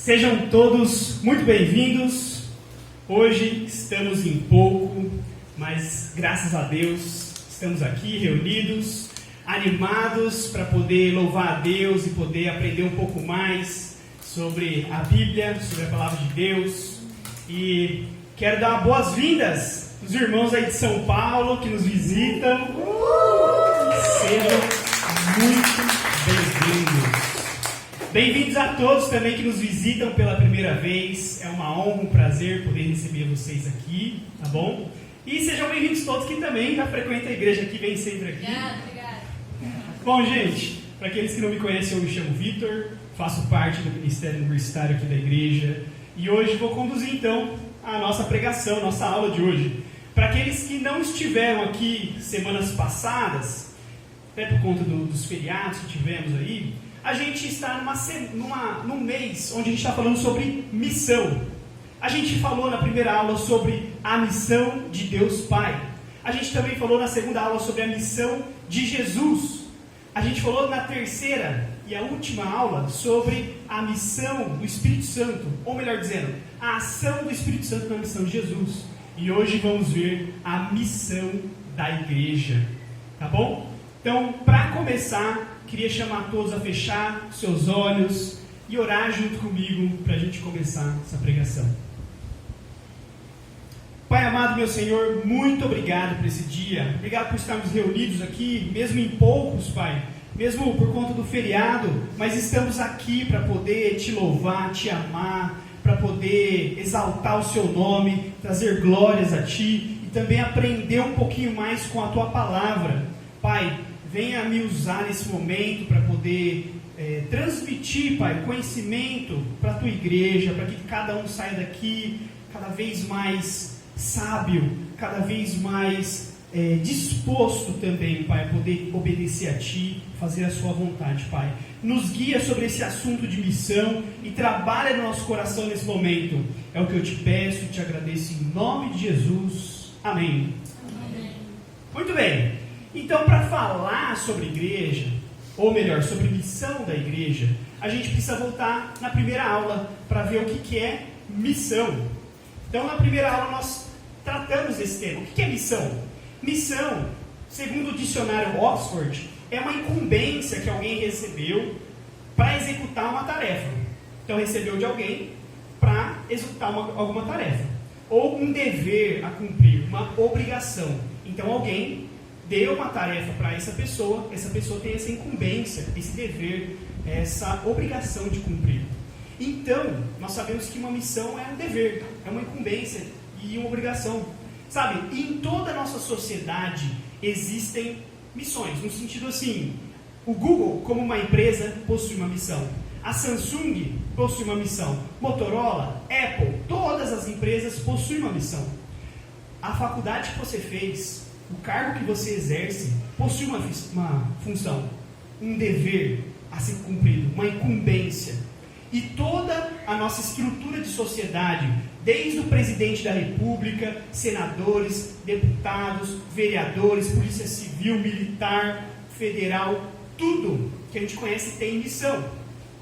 Sejam todos muito bem-vindos. Hoje estamos em pouco, mas graças a Deus estamos aqui reunidos, animados para poder louvar a Deus e poder aprender um pouco mais sobre a Bíblia, sobre a Palavra de Deus. E quero dar boas-vindas aos irmãos aí de São Paulo que nos visitam. Sejam muito bem-vindos. Bem-vindos a todos também que nos visitam pela primeira vez. É uma honra, um prazer poder receber vocês aqui, tá bom? E sejam bem-vindos todos que também já frequentam a igreja aqui, vem sempre aqui. Obrigada. Bom, gente, para aqueles que não me conhecem, eu me chamo Vitor, faço parte do Ministério Universitário aqui da igreja e hoje vou conduzir então a nossa pregação, nossa aula de hoje. Para aqueles que não estiveram aqui semanas passadas, até por conta dos feriados que tivemos aí, a gente está num mês onde a gente está falando sobre missão. A gente falou na primeira aula sobre a missão de Deus Pai. A gente também falou na segunda aula sobre a missão de Jesus. A gente falou na terceira e a última aula sobre a missão do Espírito Santo, ou melhor dizendo, a ação do Espírito Santo na missão de Jesus. E hoje vamos ver a missão da igreja, tá bom? Então, para começar, queria chamar todos a fechar seus olhos e orar junto comigo para a gente começar essa pregação. Pai amado, meu Senhor, muito obrigado por esse dia. Obrigado por estarmos reunidos aqui, mesmo em poucos, Pai. Mesmo por conta do feriado, mas estamos aqui para poder te louvar, te amar, para poder exaltar o seu nome, trazer glórias a ti e também aprender um pouquinho mais com a tua palavra. Pai, venha me usar nesse momento para poder transmitir, Pai, conhecimento para a tua igreja, para que cada um saia daqui cada vez mais sábio, cada vez mais disposto também, Pai, a poder obedecer a ti, fazer a sua vontade, Pai. Nos guia sobre esse assunto de missão e trabalha no nosso coração nesse momento. É o que eu te peço e te agradeço em nome de Jesus. Amém. Amém. Muito bem. Então, para falar sobre igreja, ou melhor, sobre missão da igreja, a gente precisa voltar na primeira aula para ver o que é missão. Então, na primeira aula nós tratamos desse tema. O que é missão? Missão, segundo o dicionário Oxford, é uma incumbência que alguém recebeu para executar uma tarefa. Então, recebeu de alguém para executar alguma tarefa. Ou um dever a cumprir, uma obrigação. Então, alguém deu uma tarefa para essa pessoa tem essa incumbência, esse dever, essa obrigação de cumprir. Então, nós sabemos que uma missão é um dever, é uma incumbência e uma obrigação. Sabe, em toda a nossa sociedade existem missões, no sentido assim, o Google, como uma empresa, possui uma missão. A Samsung possui uma missão. Motorola, Apple, todas as empresas possuem uma missão. A faculdade que você fez, o cargo que você exerce, possui uma função, um dever a ser cumprido, uma incumbência. E toda a nossa estrutura de sociedade, desde o presidente da república, senadores, deputados, vereadores, polícia civil, militar, federal, tudo que a gente conhece tem missão.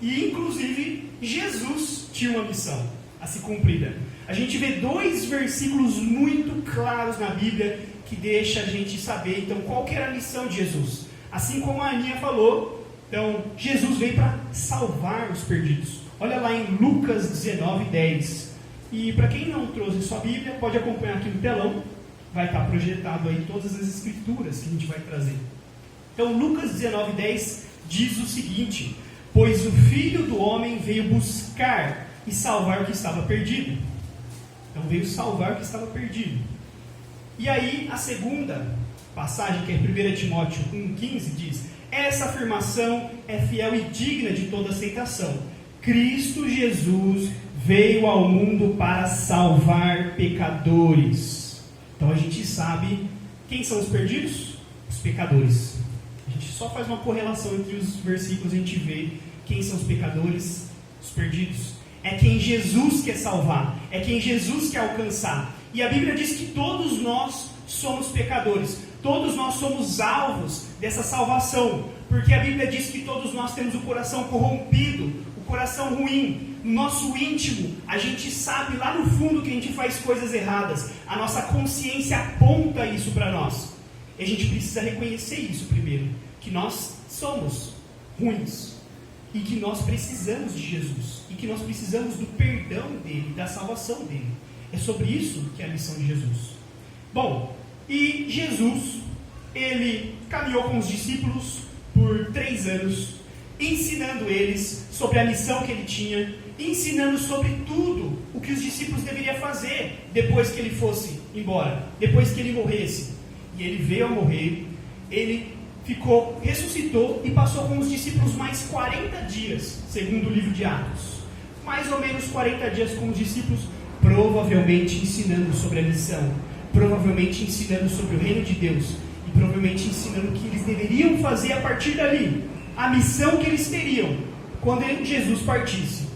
E inclusive Jesus tinha uma missão a ser cumprida. A gente vê 2 versículos muito claros na Bíblia que deixa a gente saber, então, qual que era a missão de Jesus. Assim como a Aninha falou, então, Jesus veio para salvar os perdidos. Olha lá em Lucas 19:10. E para quem não trouxe sua Bíblia, pode acompanhar aqui no telão. Vai estar projetado aí todas as escrituras que a gente vai trazer. Então, Lucas 19:10 diz o seguinte: pois o Filho do Homem veio buscar e salvar o que estava perdido. Então, veio salvar o que estava perdido. E aí, a segunda passagem, que é 1 Timóteo 1,15, diz: essa afirmação é fiel e digna de toda aceitação. Cristo Jesus veio ao mundo para salvar pecadores. Então a gente sabe quem são os perdidos? Os pecadores. A gente só faz uma correlação entre os versículos e a gente vê quem são os pecadores, os perdidos. É quem Jesus quer salvar, é quem Jesus quer alcançar. E a Bíblia diz que todos nós somos pecadores, todos nós somos alvos dessa salvação, porque a Bíblia diz que todos nós temos o coração corrompido, o coração ruim, no nosso íntimo, a gente sabe lá no fundo que a gente faz coisas erradas. A nossa consciência aponta isso para nós. E a gente precisa reconhecer isso primeiro, que nós somos ruins e que nós precisamos de Jesus e que nós precisamos do perdão dele, da salvação dele. É sobre isso que é a missão de Jesus. Bom, e Jesus, ele caminhou com os discípulos por 3 anos, ensinando eles sobre a missão que ele tinha, ensinando sobre tudo o que os discípulos deveriam fazer depois que ele fosse embora, depois que ele morresse. E ele veio a morrer, ele ressuscitou e passou com os discípulos mais 40 dias, segundo o livro de Atos. Mais ou menos 40 dias com os discípulos, provavelmente ensinando sobre a missão, provavelmente ensinando sobre o reino de Deus, e provavelmente ensinando o que eles deveriam fazer a partir dali, a missão que eles teriam quando Jesus partisse.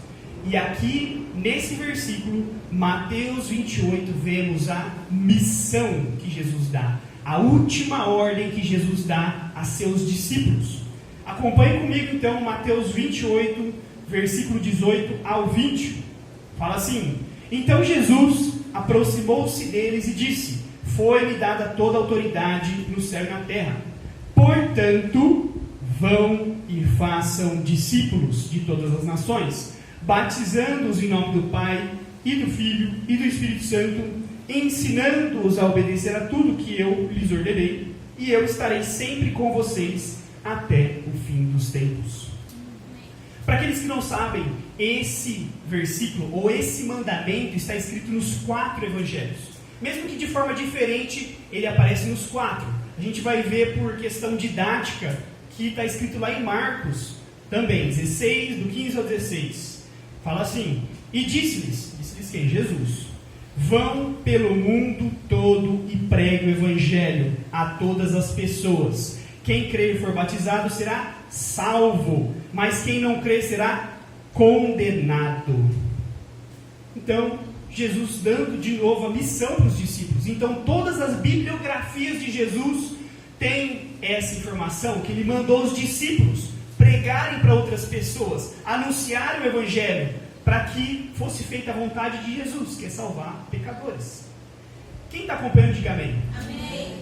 E aqui, nesse versículo, Mateus 28, vemos a missão que Jesus dá, a última ordem que Jesus dá a seus discípulos. Acompanhe comigo então Mateus 28, versículo 18 ao 20. Fala assim: Então Jesus aproximou-se deles e disse: Foi-me dada toda a autoridade no céu e na terra. Portanto, vão e façam discípulos de todas as nações, batizando-os em nome do Pai, e do Filho, e do Espírito Santo, ensinando-os a obedecer a tudo que eu lhes ordenei, e eu estarei sempre com vocês até o fim dos tempos. Para aqueles que não sabem, esse versículo, ou esse mandamento, está escrito nos 4 evangelhos. Mesmo que de forma diferente, ele aparece nos 4. A gente vai ver por questão didática, que está escrito lá em Marcos, também, 16, do 15 ao 16. Fala assim: E disse-lhes quem? Jesus: Vão pelo mundo todo e pregue o evangelho a todas as pessoas. Quem crer e for batizado será salvo, mas quem não crer será condenado. Então, Jesus dando de novo a missão para os discípulos. Então, todas as bibliografias de Jesus têm essa informação, que ele mandou os discípulos pregarem para outras pessoas, anunciarem o evangelho, para que fosse feita a vontade de Jesus, que é salvar pecadores. Quem está acompanhando, diga amém. Amém.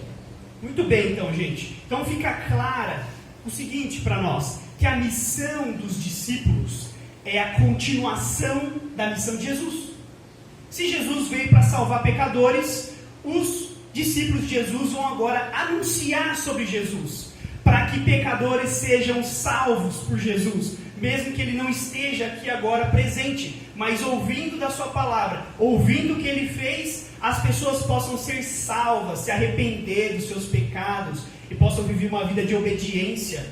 Muito bem, então, gente. Então fica clara o seguinte para nós, que a missão dos discípulos é a continuação da missão de Jesus. Se Jesus veio para salvar pecadores, os discípulos de Jesus vão agora anunciar sobre Jesus, para que pecadores sejam salvos por Jesus, mesmo que ele não esteja aqui agora presente, mas ouvindo da sua palavra, ouvindo o que ele fez, as pessoas possam ser salvas, se arrepender dos seus pecados e possam viver uma vida de obediência.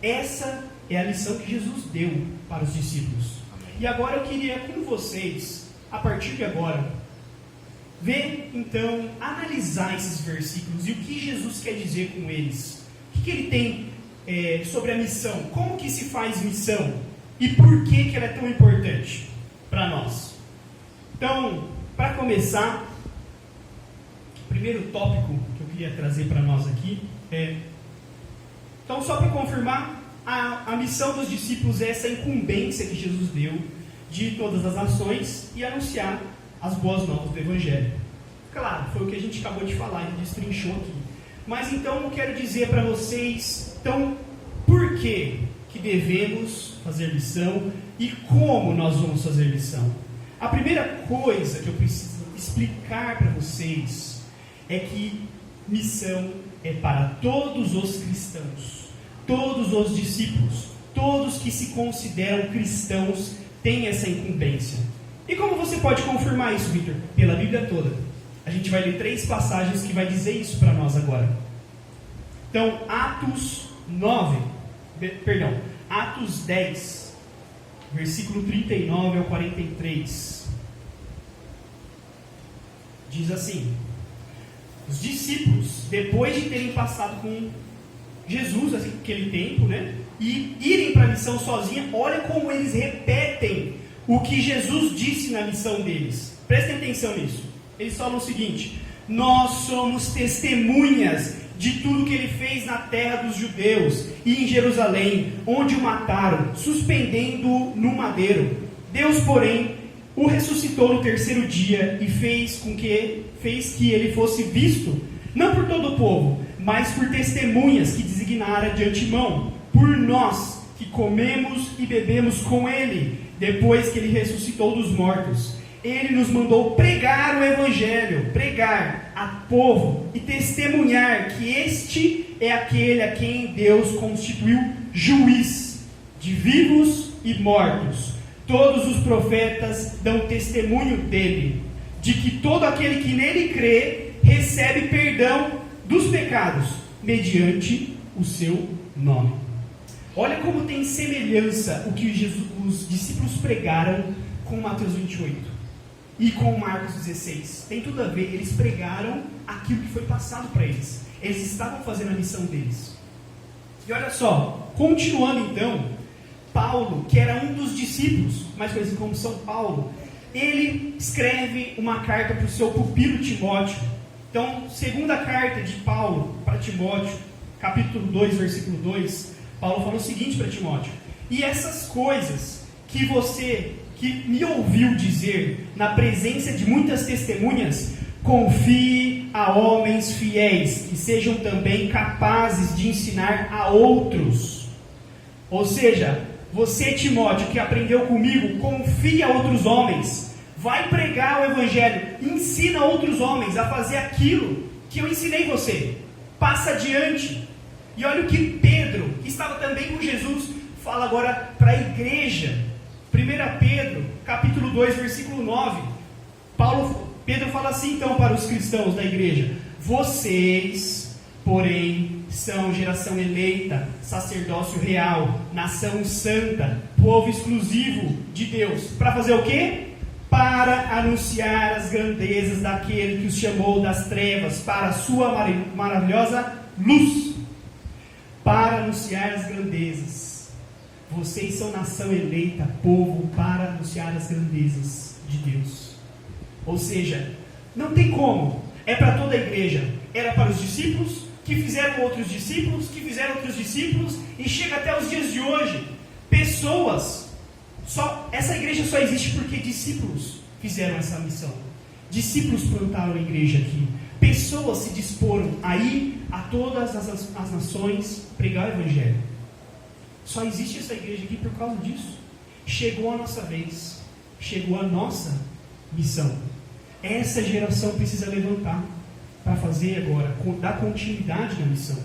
Essa é a lição que Jesus deu para os discípulos. E agora eu queria com vocês, a partir de agora, ver então, analisar esses versículos e o que Jesus quer dizer com eles. O que ele tem sobre a missão, como que se faz missão e por que ela é tão importante para nós. Então, para começar, o primeiro tópico que eu queria trazer para nós aqui então, só para confirmar, a missão dos discípulos é essa incumbência que Jesus deu de todas as nações e anunciar as boas novas do Evangelho. Claro, foi o que a gente acabou de falar, a gente destrinchou aqui. Mas então eu quero dizer para vocês, então, por que devemos fazer missão e como nós vamos fazer missão. A primeira coisa que eu preciso explicar para vocês é que missão é para todos os cristãos, todos os discípulos, todos que se consideram cristãos têm essa incumbência. E como você pode confirmar isso, Victor? Pela Bíblia toda. A gente vai ler 3 passagens que vai dizer isso para nós agora. Então, Atos 10, versículo 39 ao 43. Diz assim: os discípulos, depois de terem passado com Jesus, assim, aquele tempo, e irem para a missão sozinha, olha como eles repetem o que Jesus disse na missão deles. Prestem atenção nisso. Eles falam o seguinte: nós somos testemunhas de tudo que ele fez na terra dos judeus e em Jerusalém, onde o mataram, suspendendo-o no madeiro. Deus, porém, o ressuscitou no terceiro dia e fez que ele fosse visto, não por todo o povo, mas por testemunhas que designara de antemão, por nós que comemos e bebemos com ele, depois que ele ressuscitou dos mortos. Ele nos mandou pregar o Evangelho, pregar a povo e testemunhar que este é aquele a quem Deus constituiu juiz de vivos e mortos. Todos os profetas dão testemunho dele, de que todo aquele que nele crê recebe perdão dos pecados, mediante o seu nome. Olha como tem semelhança o que os discípulos pregaram com Mateus 28 e com Marcos 16. Tem tudo a ver, eles pregaram aquilo que foi passado para eles. Eles estavam fazendo a missão deles. E olha só, continuando então, Paulo, que era um dos discípulos, mais conhecido como São Paulo, ele escreve uma carta para o seu pupilo Timóteo. Então, segunda carta de Paulo para Timóteo, capítulo 2, versículo 2, Paulo fala o seguinte para Timóteo: e essas coisas que você que me ouviu dizer na presença de muitas testemunhas, confie a homens fiéis, que sejam também capazes de ensinar a outros. Ou seja, você, Timóteo, que aprendeu comigo, confia a outros homens, vai pregar o Evangelho, ensina outros homens a fazer aquilo que eu ensinei você, passa adiante. E olha o que Pedro, que estava também com Jesus, fala agora para a igreja. 1 Pedro, capítulo 2, versículo 9. Pedro fala assim então para os cristãos da igreja: vocês, porém, são geração eleita, sacerdócio real, nação santa, povo exclusivo de Deus. Para fazer o quê? Para anunciar as grandezas daquele que os chamou das trevas para a sua maravilhosa luz. Para anunciar as grandezas. Vocês são nação eleita, povo, para anunciar as grandezas de Deus. Ou seja, não tem como. É para toda a igreja. Era para os discípulos, que fizeram outros discípulos, que fizeram outros discípulos, e chega até os dias de hoje. Pessoas, essa igreja só existe porque discípulos fizeram essa missão. Discípulos plantaram a igreja aqui. Pessoas se disporam a ir a todas as nações pregar o Evangelho. Só existe essa igreja aqui por causa disso. Chegou a nossa vez. Chegou a nossa missão. Essa geração precisa levantar para fazer agora, dar continuidade na missão.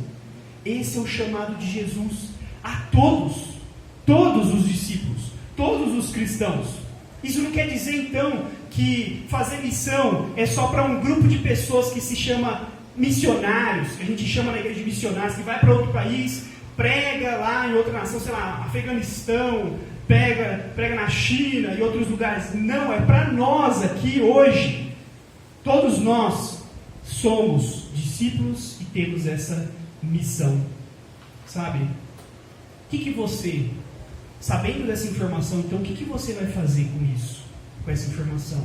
Esse é o chamado de Jesus a todos os discípulos, todos os cristãos. Isso não quer dizer então que fazer missão é só para um grupo de pessoas que se chama missionários, que a gente chama na igreja de missionários, que vai para outro país, prega lá em outra nação, sei lá, Afeganistão, prega na China e outros lugares. Não, é para nós aqui hoje. Todos nós somos discípulos e temos essa missão. Sabe? O que você, sabendo dessa informação, então, o que você vai fazer com isso? Com essa informação?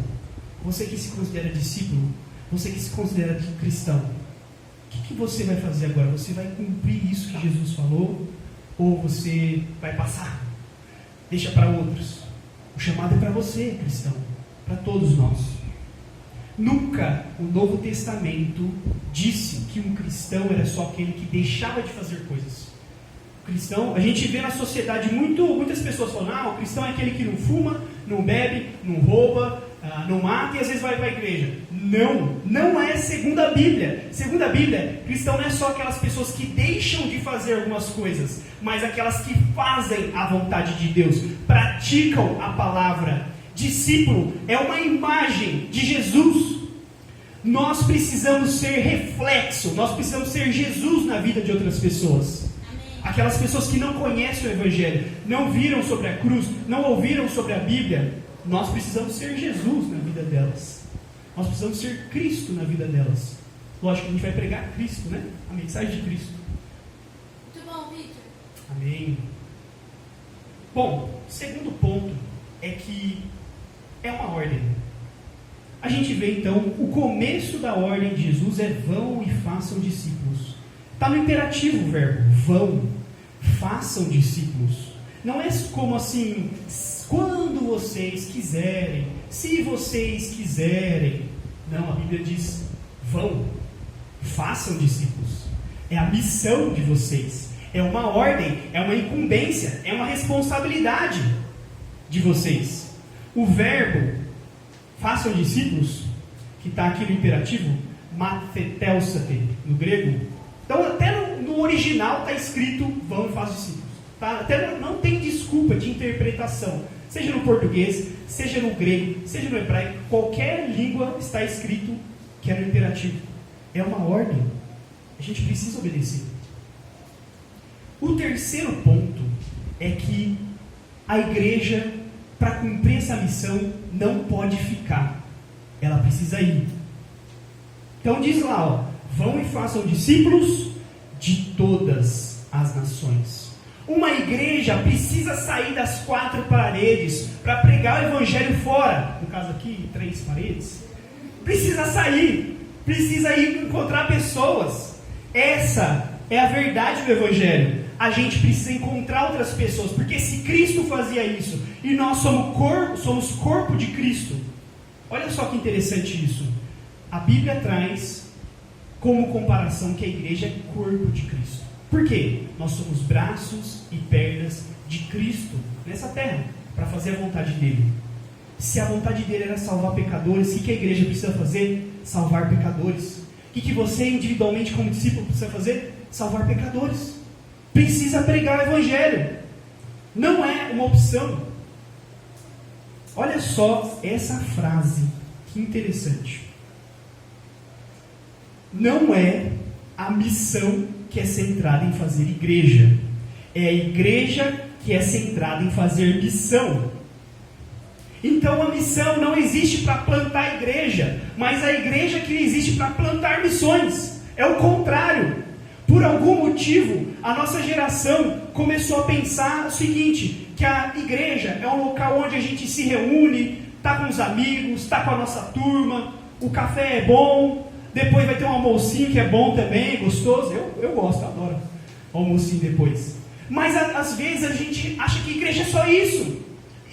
Você que se considera discípulo, você que se considera cristão, o que você vai fazer agora? Você vai cumprir isso que Jesus falou? Ou você vai passar? Deixa para outros. O chamado é para você, cristão, para todos nós. Nunca o Novo Testamento disse que um cristão era só aquele que deixava de fazer coisas. O cristão, a gente vê na sociedade muitas pessoas falando: o cristão é aquele que não fuma, não bebe, não rouba, não mata e às vezes vai para a igreja. Não é segundo a Bíblia. Segundo a Bíblia, cristão não é só aquelas pessoas que deixam de fazer algumas coisas, mas aquelas que fazem a vontade de Deus, praticam a palavra. Discípulo é uma imagem de Jesus. Nós precisamos ser reflexo, nós precisamos ser Jesus na vida de outras pessoas. Aquelas pessoas que não conhecem o Evangelho, não viram sobre a cruz, não ouviram sobre a Bíblia, nós precisamos ser Jesus na vida delas. Nós precisamos ser Cristo na vida delas. Lógico que a gente vai pregar Cristo, né? A mensagem de Cristo. Muito bom, Victor. Amém. Bom, segundo ponto é que é uma ordem. A gente vê então o começo da ordem de Jesus é: vão e façam discípulos. Está no imperativo o verbo. Vão, façam discípulos. Não é como assim, quando vocês quiserem, se vocês quiserem. Não, a Bíblia diz, vão, façam discípulos. É a missão de vocês. É uma ordem, é uma incumbência, é uma responsabilidade de vocês. O verbo, façam discípulos, que está aqui no imperativo, mathetelsae, no grego. Então, até no original está escrito, vão e façam discípulos. Tá? Até não tem desculpa de interpretação. Seja no português, seja no grego, seja no hebraico, qualquer língua está escrito que é no imperativo. É uma ordem. A gente precisa obedecer. O terceiro ponto é que a igreja, para cumprir essa missão, não pode ficar. Ela precisa ir. Então diz lá, ó, vão e façam discípulos de todas as nações. Uma igreja precisa sair das 4 paredes para pregar o evangelho fora. No caso aqui, 3 paredes. Precisa sair. Precisa ir encontrar pessoas. Essa é a verdade do evangelho. A gente precisa encontrar outras pessoas. Porque se Cristo fazia isso e nós somos corpo de Cristo. Olha só que interessante isso. A Bíblia traz como comparação que a igreja é corpo de Cristo. Por quê? Nós somos braços e pernas de Cristo nessa terra, para fazer a vontade dele. Se a vontade dele era salvar pecadores, o que a igreja precisa fazer? Salvar pecadores. O que você individualmente como discípulo precisa fazer? Salvar pecadores. Precisa pregar o evangelho. Não é uma opção. Olha só essa frase, que interessante. Não é a missão que é centrada em fazer igreja. É a igreja que é centrada em fazer missão. Então a missão não existe para plantar a igreja, mas a igreja que existe para plantar missões. É o contrário. Por algum motivo, a nossa geração começou a pensar o seguinte, que a igreja é um local onde a gente se reúne, está com os amigos, está com a nossa turma, o café é bom, depois vai ter um almocinho que é bom também, gostoso. Eu gosto, adoro almocinho depois. Mas às vezes a gente acha que a igreja é só isso.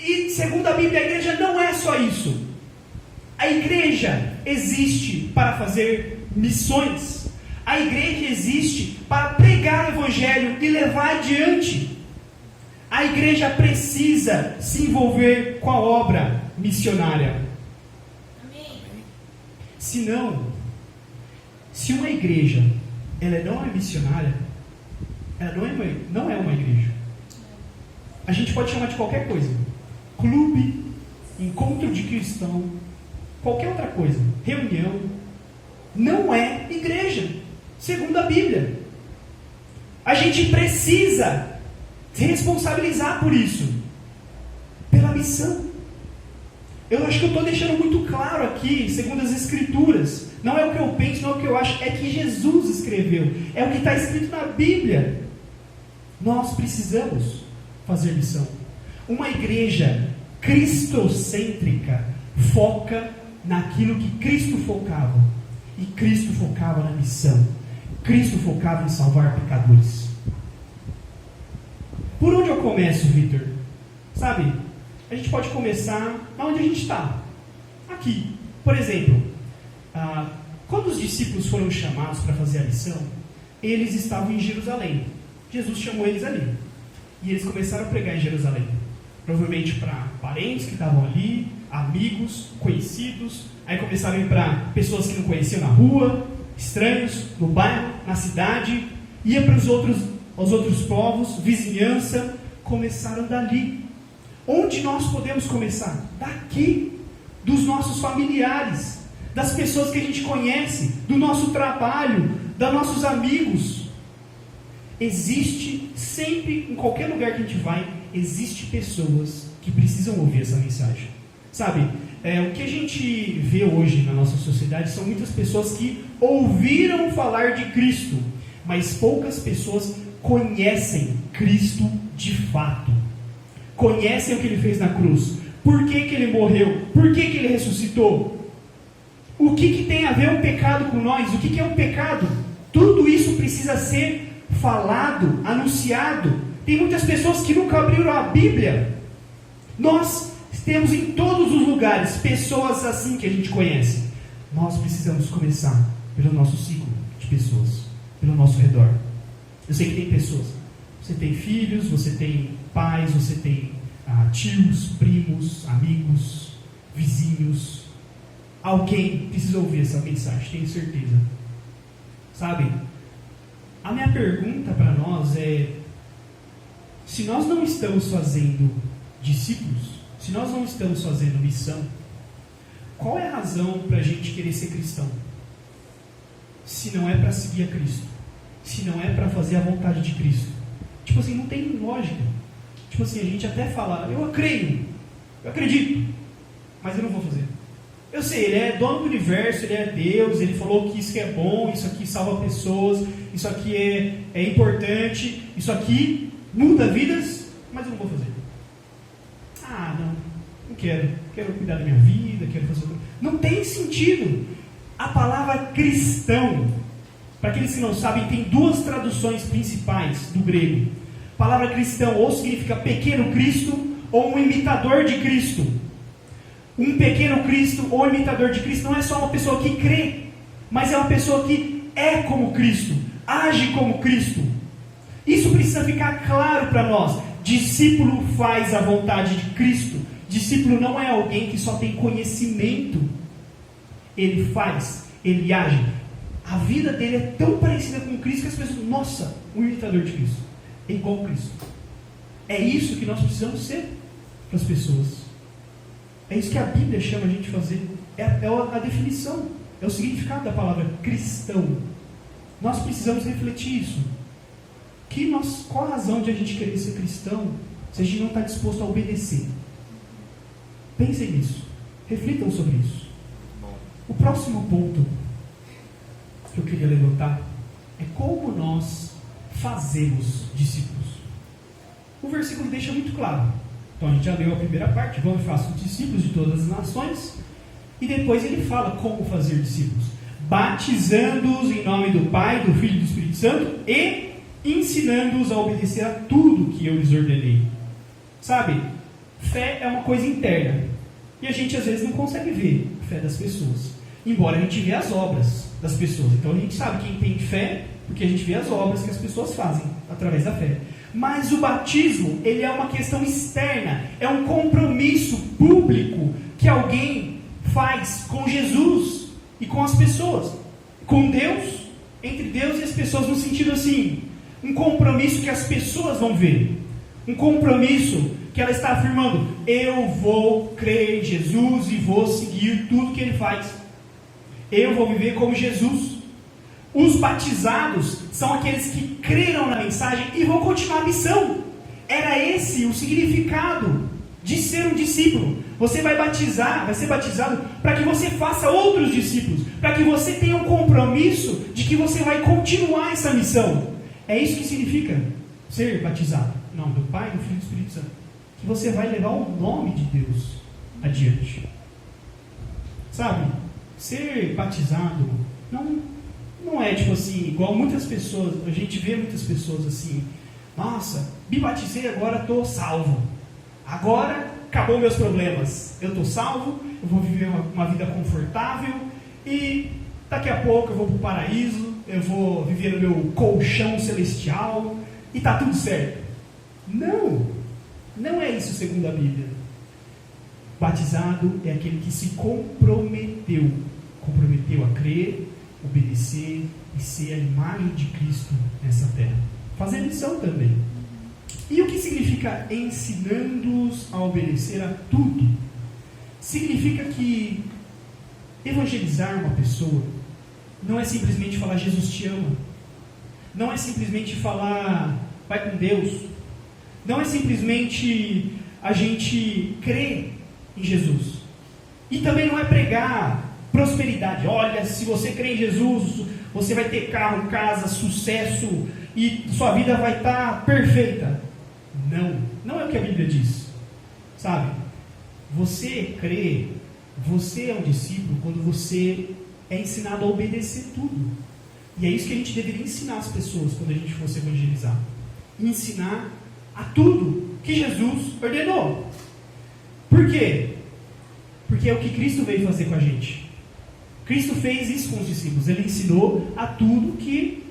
E segundo a Bíblia, a igreja não é só isso. A igreja existe para fazer missões. A igreja existe para pregar o evangelho e levar adiante. A igreja precisa se envolver com a obra missionária. Amém. Se uma igreja ela não é missionária, ela não é uma igreja. A gente pode chamar de qualquer coisa. Clube, encontro de cristão, qualquer outra coisa. Reunião. Não é igreja, segundo a Bíblia. A gente precisa se responsabilizar por isso. Pela missão. Eu acho que eu estou deixando muito claro aqui, segundo as Escrituras. Não é o que eu penso, não é o que eu acho, é que Jesus escreveu. É o que está escrito na Bíblia. Nós precisamos fazer missão. Uma igreja cristocêntrica foca naquilo que Cristo focava. E Cristo focava na missão. Cristo focava em salvar pecadores. Por onde eu começo, Vitor? Sabe, a gente pode começar onde a gente está. Aqui. Por exemplo, quando os discípulos foram chamados para fazer a missão, eles estavam em Jerusalém. Jesus chamou eles ali. E eles começaram a pregar em Jerusalém. Provavelmente para parentes que estavam ali, amigos, conhecidos. Aí começaram a ir para pessoas que não conheciam na rua, estranhos, no bairro, na cidade. Ia para os outros povos, vizinhança. Começaram dali. Onde nós podemos começar? Daqui, dos nossos familiares, das pessoas que a gente conhece, do nosso trabalho, dos nossos amigos. Existe sempre, em qualquer lugar que a gente vai, existe pessoas que precisam ouvir essa mensagem. Sabe, o que a gente vê hoje na nossa sociedade são muitas pessoas que ouviram falar de Cristo, mas poucas pessoas conhecem Cristo de fato. Conhecem o que Ele fez na cruz. Por que Ele morreu? Por que Ele ressuscitou? O que tem a ver o pecado com nós? O que é o pecado? Tudo isso precisa ser falado, anunciado. Tem muitas pessoas que nunca abriram a Bíblia. Nós temos em todos os lugares pessoas assim que a gente conhece. Nós precisamos começar pelo nosso ciclo de pessoas, pelo nosso redor. Eu sei que tem pessoas. Você tem filhos, você tem pais, você tem tios, primos, amigos, vizinhos. Alguém precisa ouvir essa mensagem, tenho certeza. Sabe? A minha pergunta para nós é: se nós não estamos fazendo discípulos, se nós não estamos fazendo missão, qual é a razão para a gente querer ser cristão? Se não é para seguir a Cristo, se não é para fazer a vontade de Cristo. Tipo assim, não tem lógica. Tipo assim, a gente até fala, eu creio, eu acredito, mas eu não vou fazer. Eu sei, ele é dono do universo, ele é Deus, ele falou que isso é bom, isso aqui salva pessoas, isso aqui é importante, isso aqui muda vidas, mas eu não vou fazer. Não quero cuidar da minha vida, quero fazer outra. Não tem sentido. A palavra cristão, para aqueles que não sabem, tem duas traduções principais do grego. A palavra cristão ou significa pequeno Cristo ou um imitador de Cristo. Um pequeno Cristo ou imitador de Cristo não é só uma pessoa que crê, mas é uma pessoa que é como Cristo, age como Cristo. Isso precisa ficar claro para nós. Discípulo faz a vontade de Cristo. Discípulo não é alguém que só tem conhecimento. Ele faz, ele age. A vida dele é tão parecida com Cristo que as pessoas, nossa, um imitador de Cristo. É igual a Cristo. É isso que nós precisamos ser para as pessoas. É isso que a Bíblia chama a gente de fazer. É a definição, é o significado da palavra cristão. Nós precisamos refletir isso. Qual a razão de a gente querer ser cristão se a gente não está disposto a obedecer? Pensem nisso. Reflitam sobre isso. O próximo ponto que eu queria levantar é como nós fazemos discípulos. O versículo deixa muito claro. Então a gente já leu a primeira parte, vão e façam discípulos de todas as nações, e depois ele fala como fazer discípulos, batizando-os em nome do Pai, do Filho e do Espírito Santo, e ensinando-os a obedecer a tudo que eu lhes ordenei. Sabe, fé é uma coisa interna, e a gente às vezes não consegue ver a fé das pessoas, embora a gente vê as obras das pessoas. Então a gente sabe quem tem fé, porque a gente vê as obras que as pessoas fazem através da fé. Mas o batismo, ele é uma questão externa, é um compromisso público que alguém faz com Jesus e com as pessoas, com Deus, entre Deus e as pessoas, no sentido assim, um compromisso que as pessoas vão ver, um compromisso que ela está afirmando, eu vou crer em Jesus e vou seguir tudo que ele faz, eu vou viver como Jesus. Os batizados são aqueles que creram na mensagem e vão continuar a missão. Era esse o significado de ser um discípulo. Você vai ser batizado para que você faça outros discípulos, para que você tenha um compromisso de que você vai continuar essa missão. É isso que significa ser batizado. Não, do Pai, do Filho e do Espírito Santo. Que você vai levar o nome de Deus adiante. Sabe, ser batizado não é tipo assim, igual muitas pessoas, a gente vê muitas pessoas assim, nossa, me batizei, agora estou salvo, agora acabou meus problemas, eu estou salvo, eu vou viver uma vida confortável e daqui a pouco eu vou para o paraíso, eu vou viver no meu colchão celestial e está tudo certo. Não é isso segundo a Bíblia. Batizado é aquele que se comprometeu a crer, obedecer e ser a imagem de Cristo nessa terra. Fazer missão também. E o que significa ensinando-os a obedecer a tudo? Significa que evangelizar uma pessoa não é simplesmente falar Jesus te ama. Não é simplesmente falar vai com Deus. Não é simplesmente a gente crer em Jesus. E também não é pregar prosperidade. Olha, se você crê em Jesus, você vai ter carro, casa, sucesso e sua vida vai estar perfeita. Não é o que a Bíblia diz. Sabe? Você crê, você é um discípulo quando você é ensinado a obedecer tudo. E é isso que a gente deveria ensinar as pessoas quando a gente fosse evangelizar. Ensinar a tudo que Jesus ordenou. Por quê? Porque é o que Cristo veio fazer com a gente. Cristo fez isso com os discípulos. Ele ensinou a tudo que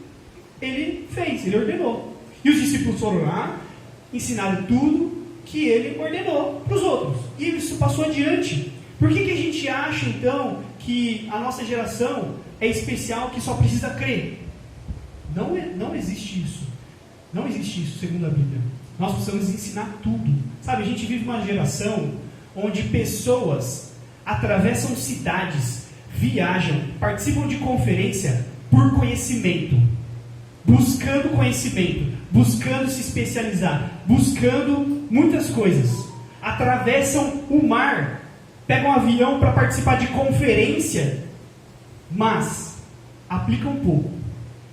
ele fez, ele ordenou. E os discípulos foram lá, ensinaram tudo que ele ordenou para os outros. E isso passou adiante. Por que a gente acha, então, que a nossa geração é especial, que só precisa crer? Não existe isso. Não existe isso, segundo a Bíblia. Nós precisamos ensinar tudo. Sabe, a gente vive uma geração onde pessoas atravessam cidades, viajam, participam de conferência por conhecimento. Buscando conhecimento, buscando se especializar, buscando muitas coisas. Atravessam o mar, pegam um avião para participar de conferência, mas aplicam pouco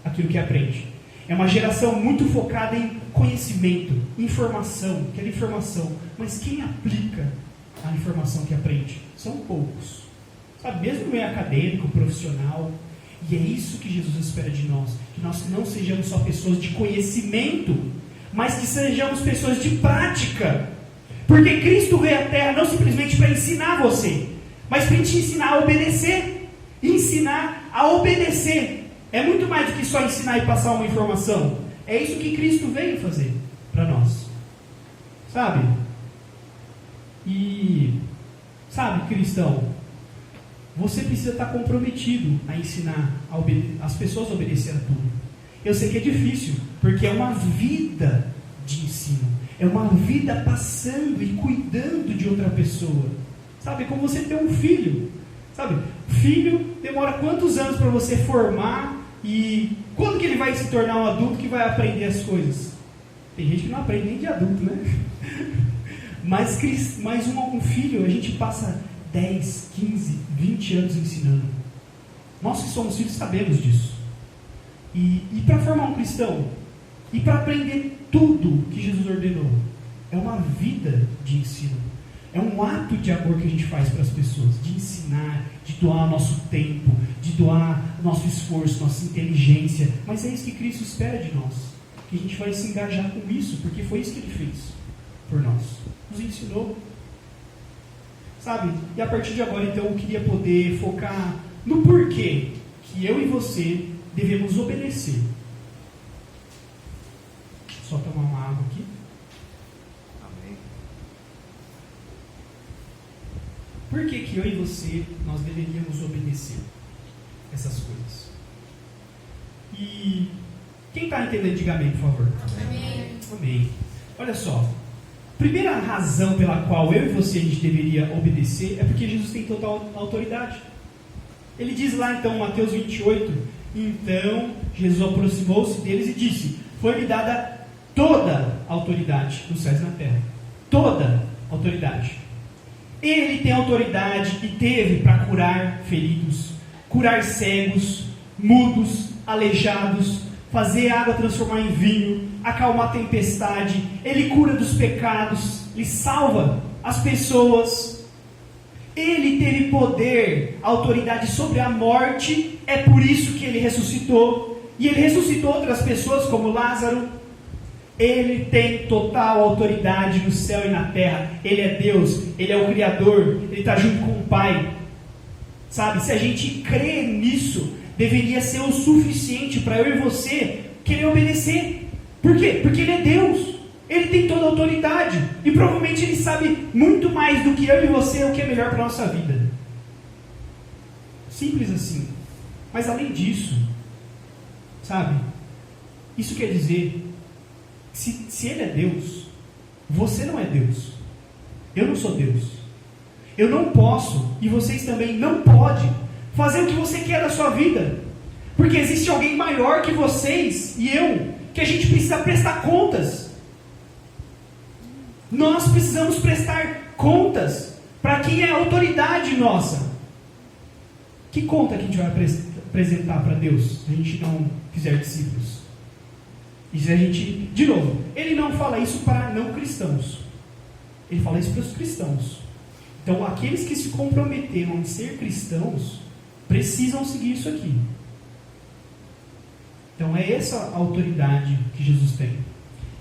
aquilo que aprende. É uma geração muito focada em conhecimento, informação, quer informação, mas quem aplica a informação que aprende? São poucos. Sabe, mesmo no meio acadêmico, profissional. E é isso que Jesus espera de nós, que nós não sejamos só pessoas de conhecimento, mas que sejamos pessoas de prática. Porque Cristo veio à Terra não simplesmente para ensinar você, mas para te ensinar a obedecer. Ensinar a obedecer. É muito mais do que só ensinar e passar uma informação. É isso que Cristo veio fazer para nós. Sabe? E, sabe, cristão, você precisa estar comprometido a ensinar as pessoas a obedecer a tudo. Eu sei que é difícil, porque é uma vida de ensino. É uma vida passando e cuidando de outra pessoa. Sabe, é como você ter um filho. Sabe, filho demora quantos anos para você formar e quando que ele vai se tornar um adulto que vai aprender as coisas? Tem gente que não aprende nem de adulto, né? Mas um filho, a gente passa 10, 15, 20 anos ensinando. Nós que somos filhos sabemos disso. E para formar um cristão, e para aprender tudo que Jesus ordenou, é uma vida de ensino. É um ato de amor que a gente faz para as pessoas, de ensinar, de doar nosso tempo, de doar nosso esforço, nossa inteligência. Mas é isso que Cristo espera de nós, que a gente vai se engajar com isso, porque foi isso que Ele fez por nós. Nos ensinou. Sabe? E a partir de agora, então, eu queria poder focar no porquê que eu e você devemos obedecer. Só tomar uma água aqui. Amém. Por que eu e você, nós deveríamos obedecer essas coisas? E quem está entendendo, diga amém, por favor. Amém. Amém. Olha só. Primeira razão pela qual eu e você a gente deveria obedecer é porque Jesus tem total autoridade. Ele diz lá então, Mateus 28, então Jesus aproximou-se deles e disse: foi-me dada toda a autoridade nos céus e na terra. Toda autoridade. Ele tem autoridade e teve para curar feridos, curar cegos, mudos, aleijados, fazer água transformar em vinho, acalmar a tempestade. Ele cura dos pecados, ele salva as pessoas. Ele teve poder, autoridade sobre a morte. É por isso que ele ressuscitou. E ele ressuscitou outras pessoas como Lázaro. Ele tem total autoridade no céu e na terra. Ele é Deus, Ele é o Criador, Ele está junto com o Pai. Sabe, se a gente crê nisso, deveria ser o suficiente para eu e você querer obedecer. Por quê? Porque Ele é Deus, Ele tem toda a autoridade. E provavelmente Ele sabe muito mais do que eu e você o que é melhor para a nossa vida. Simples assim. Mas além disso, sabe, isso quer dizer, se Ele é Deus, você não é Deus. Eu não sou Deus. Eu não posso, e vocês também não podem, fazer o que você quer da sua vida. Porque existe alguém maior que vocês e eu, que a gente precisa prestar contas. Nós precisamos prestar contas para quem é a autoridade nossa. Que conta que a gente vai apresentar para Deus se a gente não fizer discípulos? E se a gente, de novo, ele não fala isso para não cristãos. Ele fala isso para os cristãos. Então, aqueles que se comprometeram em ser cristãos, precisam seguir isso aqui. Então é essa a autoridade que Jesus tem.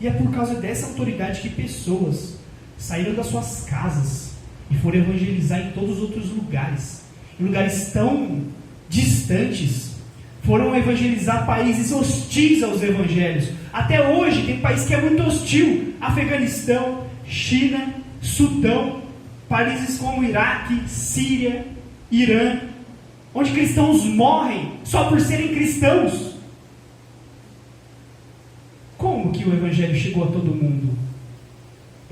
E é por causa dessa autoridade que pessoas saíram das suas casas e foram evangelizar em todos os outros lugares. Em lugares tão distantes, foram evangelizar países hostis aos evangelhos. Até hoje tem país que é muito hostil. Afeganistão, China, Sudão, países como Iraque, Síria, Irã, onde cristãos morrem só por serem cristãos. Como que o evangelho chegou a todo mundo?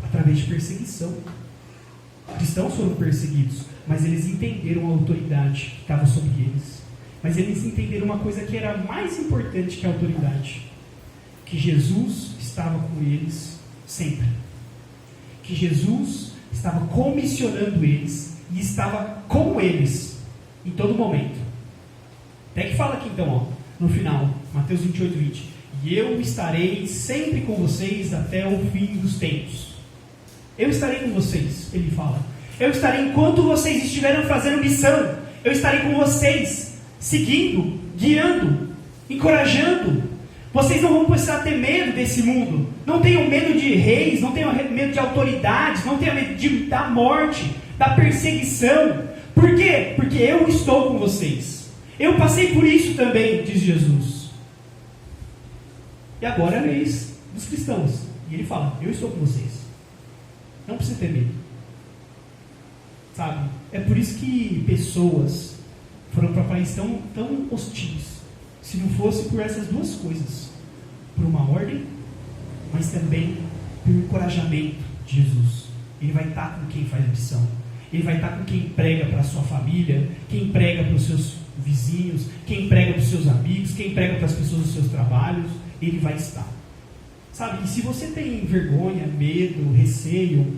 Através de perseguição. Cristãos foram perseguidos, mas eles entenderam a autoridade que estava sobre eles. Mas eles entenderam uma coisa que era mais importante que a autoridade: que Jesus estava com eles sempre. Que Jesus estava comissionando eles e estava com eles em todo momento. Até que fala aqui então, no final, Mateus 28, 20: e eu estarei sempre com vocês até o fim dos tempos. Eu estarei com vocês, ele fala. Eu estarei enquanto vocês estiverem fazendo missão. Eu estarei com vocês, seguindo, guiando, encorajando. Vocês não vão precisar ter medo desse mundo. Não tenham medo de reis, não tenham medo de autoridades, não tenham medo da morte, da perseguição. Por quê? Porque eu estou com vocês. Eu passei por isso também, diz Jesus. E agora é a vez dos cristãos. E ele fala: eu estou com vocês. Não precisa ter medo. Sabe? É por isso que pessoas foram para países tão hostis. Se não fosse por essas duas coisas: por uma ordem, mas também pelo encorajamento de Jesus. Ele vai estar com quem faz missão. Ele vai estar com quem prega para a sua família, quem prega para os seus vizinhos, quem prega para os seus amigos, quem prega para as pessoas dos seus trabalhos. Ele vai estar. Sabe? E se você tem vergonha, medo, receio,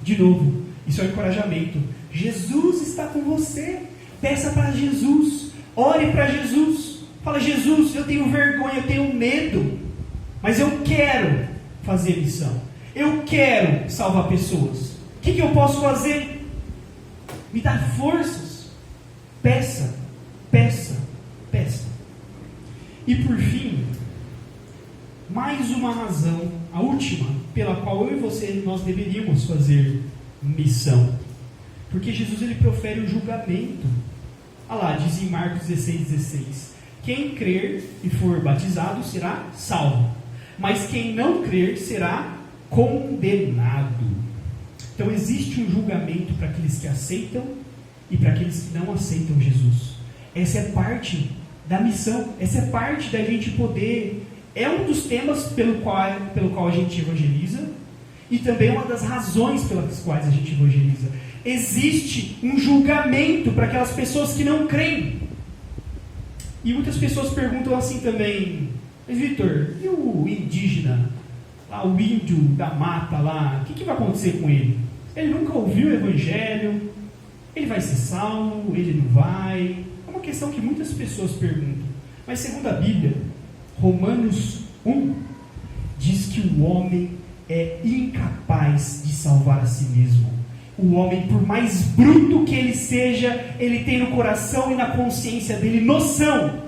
de novo, isso é um encorajamento. Jesus está com você. Peça para Jesus. Ore para Jesus. Fala: Jesus, eu tenho vergonha, eu tenho medo, mas eu quero fazer missão. Eu quero salvar pessoas. O que eu posso fazer? Me dá forças. Peça, peça, peça. E por fim, mais uma razão, a última, pela qual eu e você, nós deveríamos fazer missão. Porque Jesus, ele profere o julgamento. Olha lá, diz em Marcos 16:16: quem crer e for batizado será salvo, mas quem não crer será condenado. Então existe um julgamento para aqueles que aceitam e para aqueles que não aceitam Jesus. Essa é parte da missão, essa é parte da gente poder... É um dos temas pelo qual a gente evangeliza, e também uma das razões pelas quais a gente evangeliza. Existe um julgamento para aquelas pessoas que não creem. E muitas pessoas perguntam assim também: mas Vitor, e o indígena, lá, o índio da mata lá, o que vai acontecer com ele? Ele nunca ouviu o evangelho, ele vai ser salvo, ele não vai? É uma questão que muitas pessoas perguntam. Mas segundo a Bíblia, Romanos 1 diz que o homem é incapaz de salvar a si mesmo. O homem, por mais bruto que ele seja, ele tem no coração e na consciência dele noção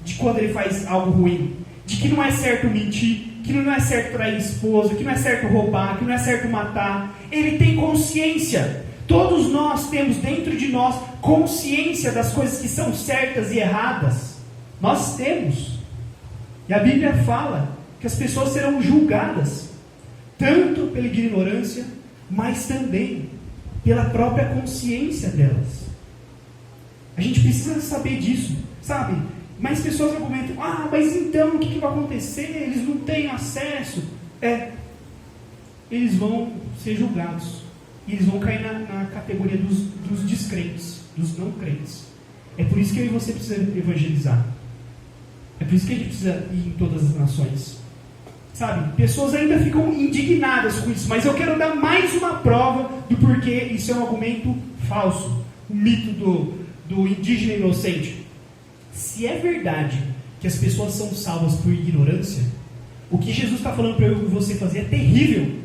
de quando ele faz algo ruim, de que não é certo mentir, que não é certo trair esposa, que não é certo roubar, que não é certo matar. Ele tem consciência. Todos nós temos dentro de nós consciência das coisas que são certas e erradas. Nós temos. E a Bíblia fala que as pessoas serão julgadas, tanto pela ignorância, mas também pela própria consciência delas. A gente precisa saber disso, sabe? Mas pessoas argumentam: mas então o que vai acontecer? Eles não têm acesso. Eles vão ser julgados. E eles vão cair na categoria dos descrentes, dos não crentes. É por isso que eu e você precisa evangelizar. É por isso que a gente precisa ir em todas as nações. Sabe? Pessoas ainda ficam indignadas com isso, mas eu quero dar mais uma prova do porquê isso é um argumento falso. O mito do indígena inocente. Se é verdade que as pessoas são salvas por ignorância, o que Jesus está falando para eu e você fazer é terrível.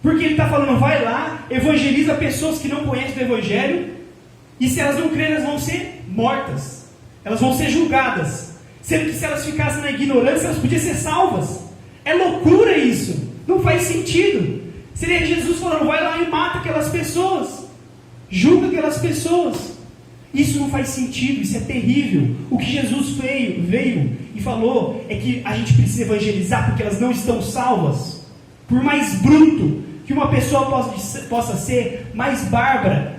Porque ele está falando: vai lá, evangeliza pessoas que não conhecem o evangelho, e se elas não crerem, elas vão ser mortas, elas vão ser julgadas. Sendo que se elas ficassem na ignorância, elas podiam ser salvas. É loucura isso. Não faz sentido. Seria Jesus falando, vai lá e mata aquelas pessoas. Julga aquelas pessoas. Isso não faz sentido, isso é terrível. O que Jesus veio e falou é que a gente precisa evangelizar porque elas não estão salvas. Por mais bruto que uma pessoa possa ser, mais bárbara,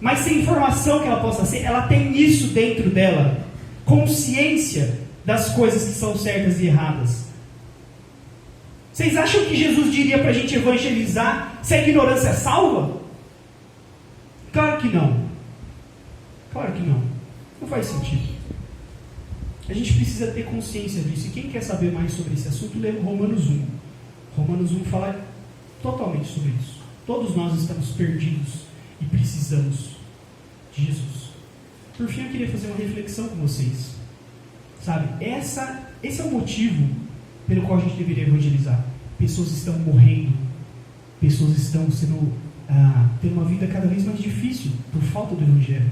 mais sem informação que ela possa ser, ela tem isso dentro dela. Consciência das coisas que são certas e erradas. Vocês acham que Jesus diria para a gente evangelizar se a ignorância é salva? Claro que não. Claro que não. Não faz sentido. A gente precisa ter consciência disso. E quem quer saber mais sobre esse assunto, lê Romanos 1. Romanos 1 fala totalmente sobre isso. Todos nós estamos perdidos e precisamos de Jesus. Por fim, eu queria fazer uma reflexão com vocês. Sabe, esse é o motivo pelo qual a gente deveria evangelizar. Pessoas estão morrendo. Pessoas estão tendo uma vida cada vez mais difícil por falta do evangelho.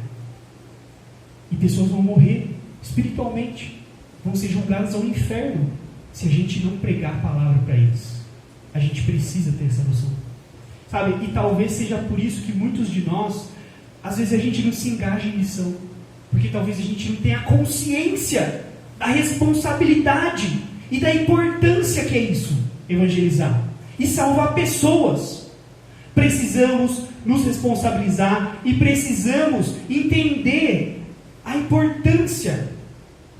E pessoas vão morrer espiritualmente. Vão ser julgadas ao inferno se a gente não pregar a palavra para eles. A gente precisa ter essa noção. Sabe, e talvez seja por isso que muitos de nós, às vezes a gente não se engaja em missão. Porque talvez a gente não tenha consciência da responsabilidade e da importância que é isso, evangelizar e salvar pessoas. Precisamos nos responsabilizar e precisamos entender a importância,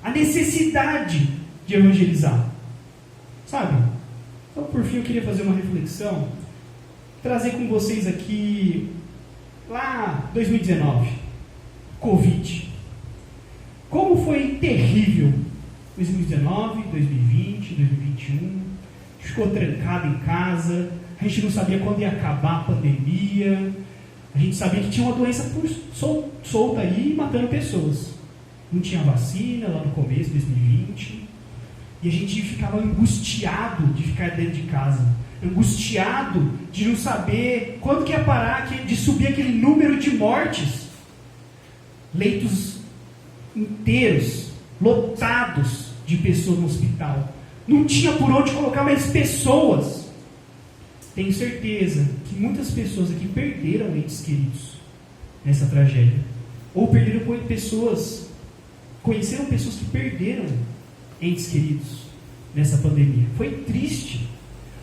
a necessidade de evangelizar. Sabe? Então, por fim, eu queria fazer uma reflexão, trazer com vocês aqui, lá 2019, Covid. Como foi terrível 2019, 2020, 2021, a gente ficou trancado em casa, a gente não sabia quando ia acabar a pandemia, a gente sabia que tinha uma doença solta aí, matando pessoas. Não tinha vacina lá no começo de 2020, e a gente ficava angustiado de ficar dentro de casa, angustiado de não saber quando que ia parar de subir aquele número de mortes. Leitos inteiros, lotados de pessoas no hospital. Não tinha por onde colocar mais pessoas. Tenho certeza que muitas pessoas aqui perderam entes queridos nessa tragédia. Ou perderam pessoas, conheceram pessoas que perderam entes queridos nessa pandemia. Foi triste.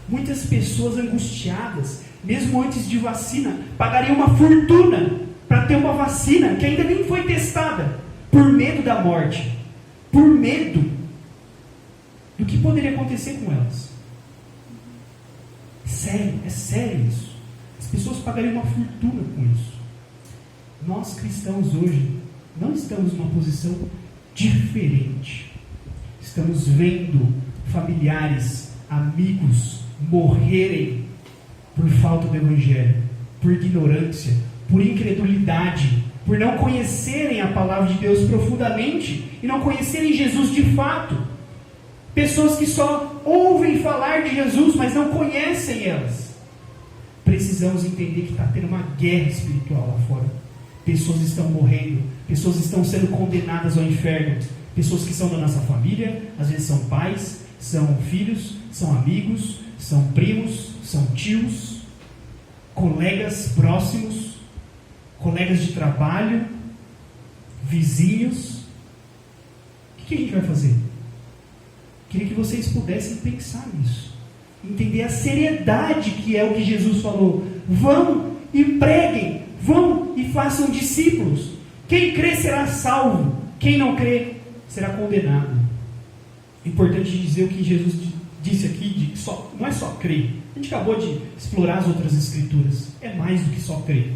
Muitas pessoas angustiadas, mesmo antes de vacina, pagariam uma fortuna para ter uma vacina que ainda nem foi testada, por medo da morte, por medo do que poderia acontecer com elas. Sério, é sério isso. As pessoas pagariam uma fortuna com isso. Nós cristãos hoje não estamos numa posição diferente. Estamos vendo familiares, amigos morrerem por falta do evangelho, por ignorância, por incredulidade, por não conhecerem a palavra de Deus profundamente e não conhecerem Jesus de fato. Pessoas que só ouvem falar de Jesus, mas não conhecem elas. Precisamos entender que está tendo uma guerra espiritual lá fora. Pessoas estão morrendo, pessoas estão sendo condenadas ao inferno. Pessoas que são da nossa família, às vezes são pais, são filhos, são amigos, são primos, são tios, colegas próximos, colegas de trabalho, vizinhos. O que a gente vai fazer? Queria que vocês pudessem pensar nisso, entender a seriedade que é o que Jesus falou. Vão e preguem, vão e façam discípulos. Quem crê será salvo, quem não crê será condenado. É importante dizer o que Jesus disse aqui, de não é só crer. A gente acabou de explorar as outras escrituras. É mais do que só crer.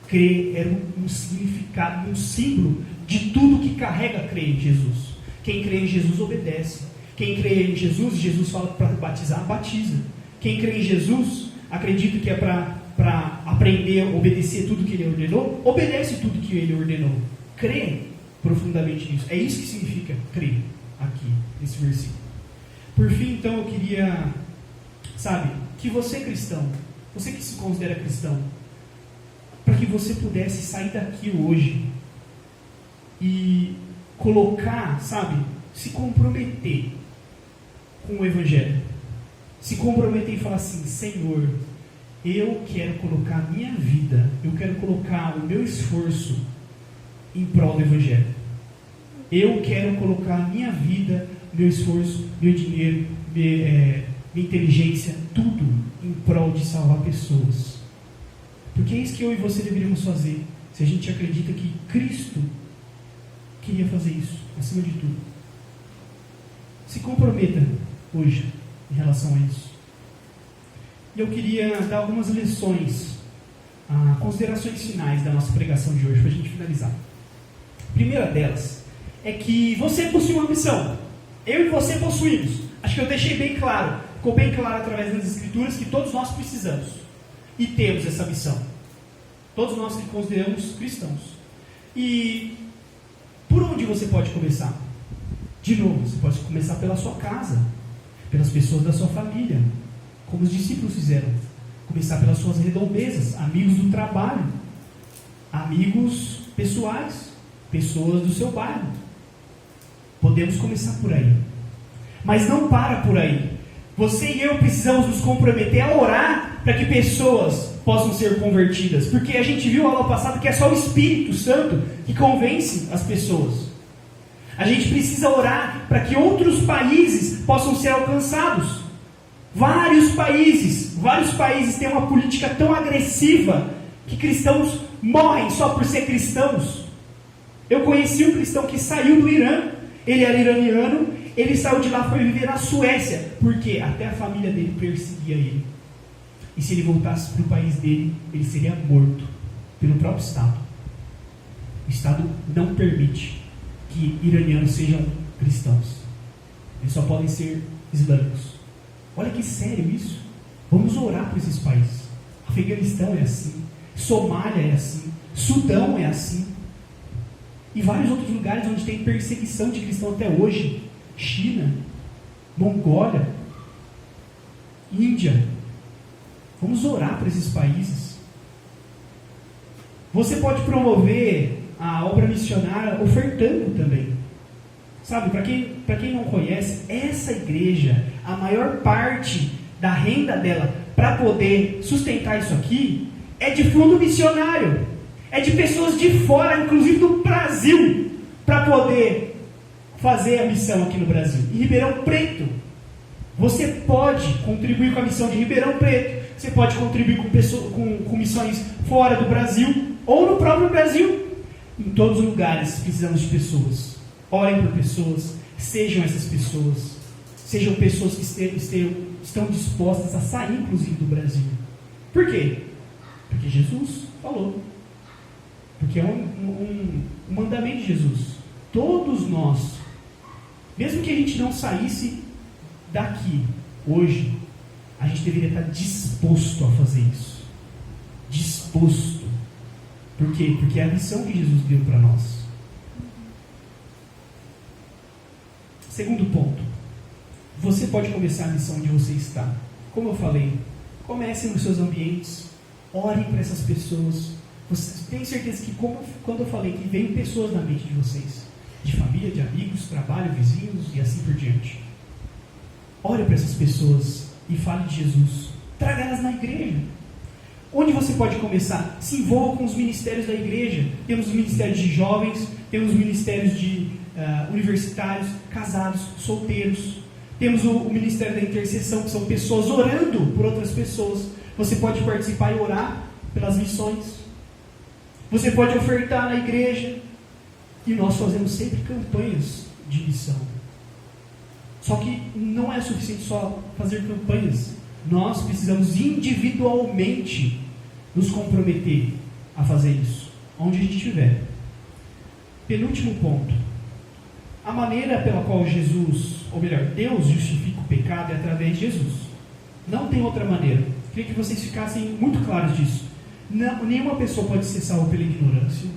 Crer era um significado, um símbolo de tudo que carrega crer em Jesus. Quem crê em Jesus obedece. Quem crê em Jesus, Jesus fala para batizar, batiza. Quem crê em Jesus, acredita que é para aprender a obedecer tudo que Ele ordenou, obedece tudo que Ele ordenou. Crê profundamente nisso. É isso que significa crer aqui, nesse versículo. Por fim, então, eu queria, que você cristão, você que se considera cristão, para que você pudesse sair daqui hoje e colocar, se comprometer com o Evangelho. Se comprometer e falar assim: Senhor, eu quero colocar a minha vida, eu quero colocar o meu esforço em prol do Evangelho. Eu quero colocar a minha vida, meu esforço, meu dinheiro, minha inteligência, tudo em prol de salvar pessoas. Porque é isso que eu e você deveríamos fazer, se a gente acredita que Cristo queria fazer isso, acima de tudo. Se comprometa hoje em relação a isso. E eu queria dar algumas lições, considerações finais da nossa pregação de hoje, para a gente finalizar. A primeira delas é que você possui uma missão. Eu e você possuímos. Acho que eu deixei bem claro, ficou bem claro através das Escrituras que todos nós precisamos e temos essa missão. Todos nós que consideramos cristãos. E por onde você pode começar? De novo, você pode começar pela sua casa, pelas pessoas da sua família, como os discípulos fizeram. Começar pelas suas redondezas, amigos do trabalho, amigos pessoais, pessoas do seu bairro. Podemos começar por aí. Mas não para por aí. Você e eu precisamos nos comprometer a orar para que pessoas possam ser convertidas. Porque a gente viu aula passada que é só o Espírito Santo que convence as pessoas. A gente precisa orar para que outros países possam ser alcançados. Vários países têm uma política tão agressiva que cristãos morrem só por ser cristãos. Eu conheci um cristão que saiu do Irã, ele era iraniano, ele saiu de lá e foi viver na Suécia, porque até a família dele perseguia ele. E se ele voltasse para o país dele, ele seria morto pelo próprio Estado. O Estado não permite que iranianos sejam cristãos. Eles só podem ser islâmicos. Olha que sério isso. Vamos orar por esses países. Afeganistão é assim, Somália é assim, Sudão é assim, e vários outros lugares onde tem perseguição de cristãos até hoje. China, Mongólia, Índia. Vamos orar por esses países. Você pode promover a obra missionária ofertando também. Sabe, para quem não conhece, essa igreja, a maior parte da renda dela para poder sustentar isso aqui é de fundo missionário. É de pessoas de fora, inclusive do Brasil, para poder fazer a missão aqui no Brasil. Em Ribeirão Preto, você pode contribuir com a missão de Ribeirão Preto. Você pode contribuir com missões fora do Brasil ou no próprio Brasil. Em todos os lugares precisamos de pessoas. Orem por pessoas, sejam essas pessoas. Sejam pessoas que estão dispostas a sair, inclusive, do Brasil. Por quê? Porque Jesus falou. Porque é um mandamento de Jesus. Todos nós, mesmo que a gente não saísse daqui hoje, a gente deveria estar disposto a fazer isso. Disposto. Por quê? Porque é a missão que Jesus deu para nós. Segundo ponto. Você pode começar a missão onde você está. Como eu falei, comece nos seus ambientes. Orem para essas pessoas. Você tem certeza que, quando eu falei, que veio pessoas na mente de vocês. De família, de amigos, trabalho, vizinhos e assim por diante. Ore para essas pessoas e fale de Jesus. Traga elas na igreja. Onde você pode começar? Se envolva com os ministérios da igreja. Temos os ministérios de jovens, temos os ministérios de universitários, casados, solteiros. Temos o ministério da intercessão, que são pessoas orando por outras pessoas. Você pode participar e orar pelas missões. Você pode ofertar na igreja. E nós fazemos sempre campanhas de missão. Só que não é suficiente só fazer campanhas. Nós precisamos individualmente nos comprometer a fazer isso, onde a gente estiver. Penúltimo ponto. A maneira pela qual Deus justifica o pecado é através de Jesus. Não tem outra maneira. Queria que vocês ficassem muito claros disso. Nenhuma pessoa pode ser salva pela ignorância.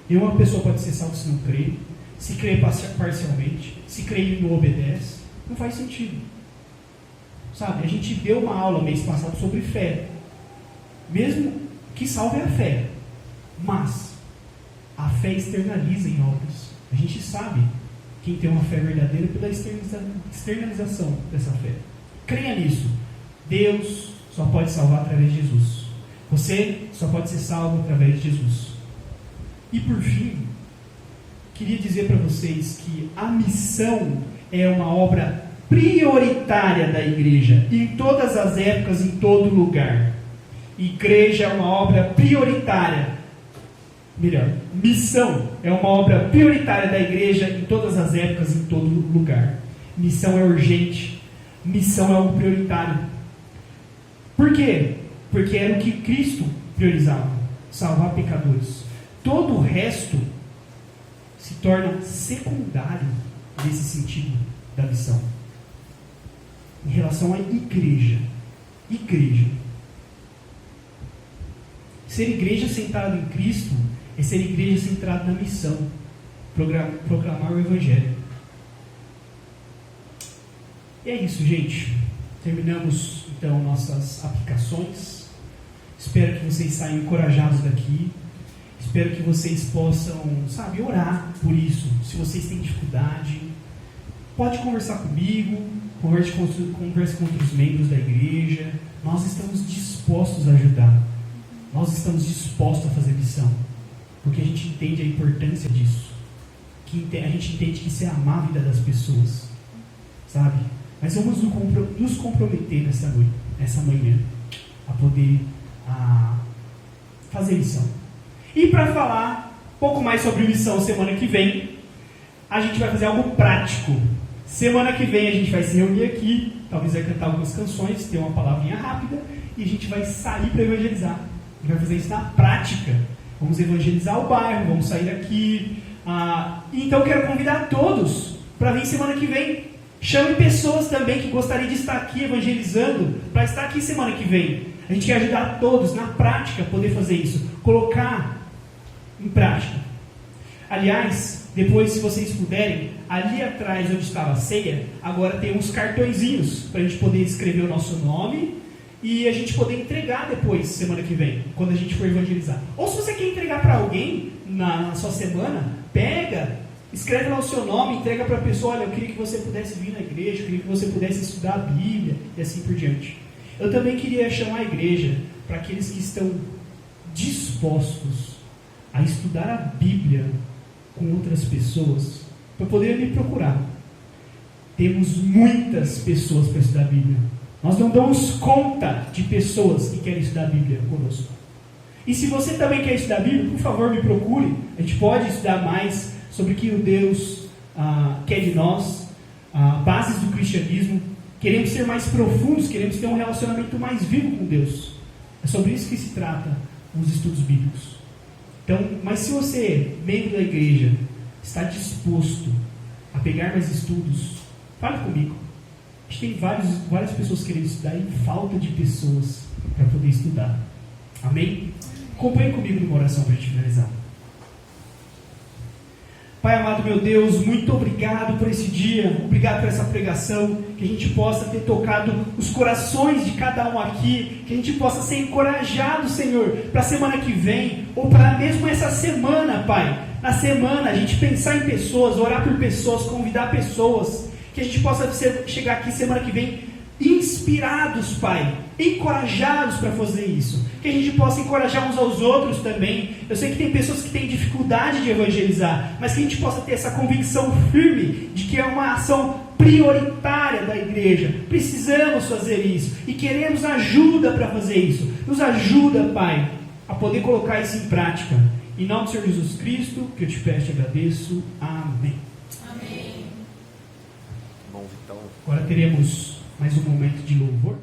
Nenhuma pessoa pode ser salva se não crê. Se crê parcialmente. Se crê e não obedece. Não faz sentido. Sabe, a gente deu uma aula mês passado sobre fé. Mesmo que salve a fé. Mas a fé externaliza em obras. A gente sabe quem tem uma fé verdadeira pela externalização dessa fé. Creia nisso. Deus só pode salvar através de Jesus. Você só pode ser salvo através de Jesus. E por fim, queria dizer para vocês que a missão é uma obra prioritária da igreja, em todas as épocas, em todo lugar. Igreja é uma obra prioritária. Melhor, missão é uma obra prioritária da igreja em todas as épocas, em todo lugar. Missão é urgente. Missão é algo prioritário. Por quê? Porque era o que Cristo priorizava, salvar pecadores. Todo o resto se torna secundário nesse sentido da missão. Em relação à igreja. Igreja. Ser igreja centrada em Cristo é ser igreja centrada na missão. Proclamar o Evangelho. E é isso, gente. Terminamos então nossas aplicações. Espero que vocês saiam encorajados daqui. Espero que vocês possam, orar por isso. Se vocês têm dificuldade, pode conversar comigo, converse com outros membros da igreja. Nós estamos dispostos a ajudar. Nós estamos dispostos a fazer missão. Porque a gente entende a importância disso. A gente entende que isso é amar a vida das pessoas. Mas vamos nos comprometer nessa manhã, a poder fazer missão. E para falar um pouco mais sobre missão semana que vem, a gente vai fazer algo prático. Semana que vem a gente vai se reunir aqui, talvez vai cantar algumas canções, ter uma palavrinha rápida, e a gente vai sair para evangelizar. A gente vai fazer isso na prática. Vamos evangelizar o bairro, vamos sair daqui. Então eu quero convidar todos para vir semana que vem. Chame pessoas também que gostariam de estar aqui evangelizando, para estar aqui semana que vem. A gente quer ajudar todos, na prática, a poder fazer isso. Colocar em prática. Aliás, depois, se vocês puderem, ali atrás onde estava a ceia, agora tem uns cartõezinhos para a gente poder escrever o nosso nome e a gente poder entregar depois, semana que vem, quando a gente for evangelizar. Ou se você quer entregar para alguém na sua semana, pega, escreve lá o seu nome, entrega para a pessoa: olha, eu queria que você pudesse vir na igreja, eu queria que você pudesse estudar a Bíblia e assim por diante. Eu também queria chamar a igreja para aqueles que estão dispostos a estudar a Bíblia com outras pessoas, para poder me procurar. Temos muitas pessoas para estudar a Bíblia. Nós não damos conta de pessoas que querem estudar a Bíblia conosco. E se você também quer estudar a Bíblia, por favor, me procure. A gente pode estudar mais sobre o que o Deus quer de nós, bases do cristianismo. Queremos ser mais profundos, queremos ter um relacionamento mais vivo com Deus. É sobre isso que se trata os estudos bíblicos. Então, mas se você, membro da igreja, está disposto a pegar mais estudos, fale comigo. A gente tem várias pessoas querendo estudar e falta de pessoas para poder estudar. Amém? Acompanhe comigo numa oração para a gente finalizar. Pai amado, meu Deus, muito obrigado por esse dia, obrigado por essa pregação, que a gente possa ter tocado os corações de cada um aqui, que a gente possa ser encorajado, Senhor, para a semana que vem, ou para mesmo essa semana, Pai. Na semana, a gente pensar em pessoas, orar por pessoas, convidar pessoas, que a gente possa chegar aqui semana que vem inspirados, Pai, encorajados para fazer isso, que a gente possa encorajar uns aos outros também. Eu sei que tem pessoas que têm dificuldade de evangelizar, mas que a gente possa ter essa convicção firme de que é uma ação prioritária da igreja. Precisamos fazer isso e queremos ajuda para fazer isso. Nos ajuda, Pai, a poder colocar isso em prática. Em nome do Senhor Jesus Cristo, que eu te peço e agradeço. Amém. Amém. Bom, então. Agora teremos mais um momento de louvor.